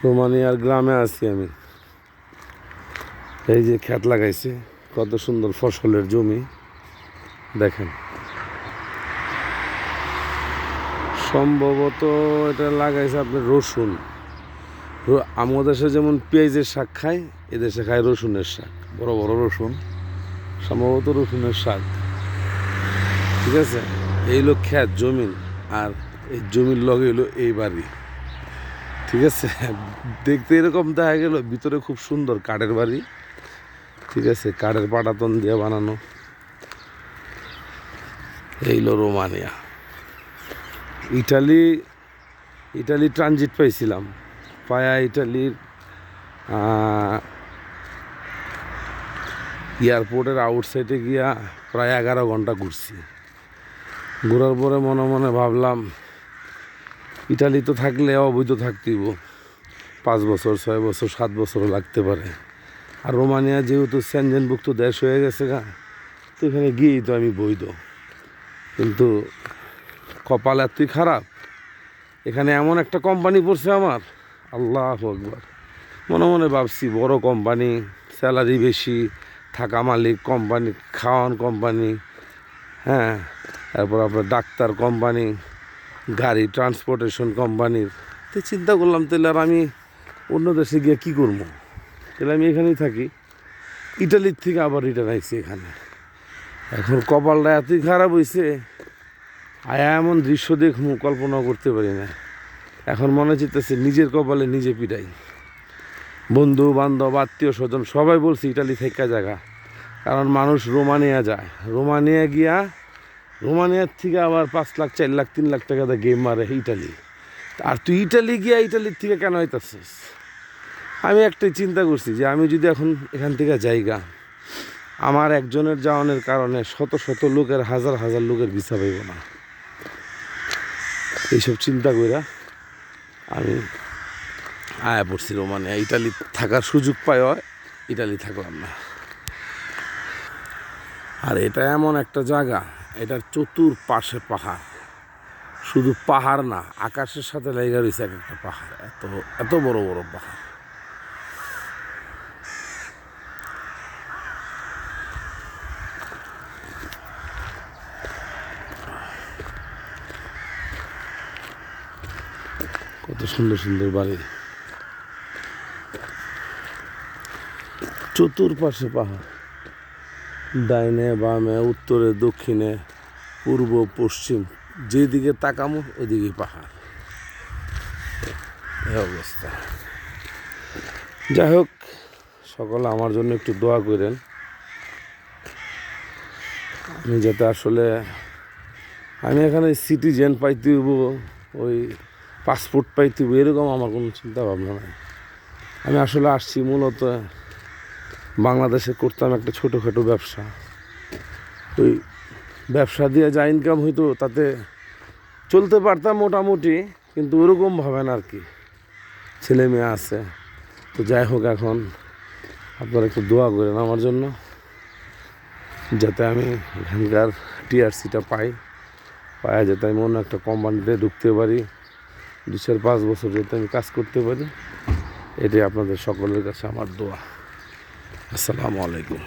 রোমানিয়ার গ্রামে আছি আমি। এই যে ক্ষেত লাগাইছে, কত সুন্দর ফসলের জমি দেখেন। সম্ভবত এটা লাগাইছে আপনার রসুন। আমাদের দেশে যেমন পেঁয়াজের শাক খায়, এদেশে খায় রসুনের শাক, বড় বড় রসুন, সম্ভবত রসুনের শাক। ঠিক আছে, এই হলো ক্ষেত জমিন, আর এই জমির লগে হলো এই বাড়ি। ঠিক আছে, দেখতে এরকম দেখা গেল, ভিতরে খুব সুন্দর কাঠের বাড়ি। ঠিক আছে, কাঠের পাটাতন দিয়ে বানানো। এই হলো রোমানিয়া। ইটালি ট্রানজিট পাইছিলাম, পায়া ইটালির এয়ারপোর্টের আউটসাইডে গিয়া প্রায় 11 ঘন্টা ঘুরছি। ঘোরার পরে মনে মনে ভাবলাম, ইটালি তো থাকলে অবৈধ থাকতেইব, 5 বছর 6 বছর 7 বছরও লাগতে পারে। আর রোমানিয়া যেহেতু সেনজেনভুক্ত দেশ হয়ে গেছে গা, তো এখানে গিয়েই তো আমি বৈধ। কিন্তু কপাল এতই খারাপ, এখানে এমন একটা কোম্পানি পড়ছে আমার, আল্লাহু আকবার। মনে মনে ভাবছি বড় কোম্পানি, স্যালারি বেশি, থাকা মালিক কোম্পানি, খাওয়ান কোম্পানি, হ্যাঁ, তারপর আপনার ডাক্তার কোম্পানি, গাড়ি ট্রান্সপোর্টেশন কোম্পানির। তো চিন্তা করলাম, তাহলে আর আমি অন্য দেশে গিয়ে কী করবো, তাহলে আমি এখানেই থাকি। ইটালির থেকে আবার রিটার্ন আইছি এখানে। এখন কপালটা এতই খারাপ হয়েছে, আয়া এমন দৃশ্য দেখমু কল্পনা করতে পারি না। এখন মনে চিন্তাছে নিজের কপালে নিজে পিটাই। বন্ধু বান্ধব আত্মীয় স্বজন সবাই বলছে ইটালি থেকে জায়গা, কারণ মানুষ রোমানিয়া যায়, রোমানিয়ার থেকে আবার 5 লাখ 4 লাখ 3 লাখ টাকা দিয়ে গেম মারে ইটালি। আর তুই ইটালি গিয়া ইটালির থেকে কেন হইতাছিস? আমি একটাই চিন্তা করছি যে আমি যদি এখন এখান থেকে যাইগা, আমার একজনের যাওয়ানোর কারণে শত শত লোকের, হাজার হাজার লোকের ভিসা পাইব না। এইসব চিন্তা কইরা আমি আয়া পড়ছি রোমানিয়া। ইটালি থাকার সুযোগ পাই হয়, ইটালি থাকলাম না। আর এটা এমন একটা জায়গা, এটার চতুর্পাশে পাহাড়, শুধু পাহাড় না, আকাশের সাথে লেগে রয়েছে এক একটা পাহাড়, এত এত বড় বড় পাহাড়। কত সুন্দর সুন্দর বাড়ি, চতুর্পাশে পাহাড়, ডাইনে বামে উত্তরে দক্ষিণে পূর্ব পশ্চিম, যেদিকে তাকামো ওইদিকে পাহাড়। এই অবস্থা। যাই হোক, সকলে আমার জন্য একটু দোয়া করেন, আমি যাতে আসলে আমি এখানে সিটিজেন পাইতে হইব, ওই পাসপোর্ট পাইতে হইব, এরকম আমার কোনো চিন্তা ভাবনা নাই। আমি আসলে আসছি মূলত বাংলাদেশে করতাম একটা ছোটোখাটো ব্যবসা, ওই ব্যবসা দিয়ে যা ইনকাম হইতো তাতে চলতে পারতাম মোটামুটি, কিন্তু ওরকমভাবে না আর কি, ছেলে মেয়ে আছে। তো যাই হোক, এখন আপনারা একটু দোয়া করেন আমার জন্য, যাতে আমি এখানকার টিআরসিটা পাই, যাতে আমি অন্য একটা কোম্পানিতে ঢুকতে পারি, 2-5 বছর যাতে আমি কাজ করতে পারি। এটাই আপনাদের সকলের কাছে আমার দোয়া। আসসালামু আলাইকুম।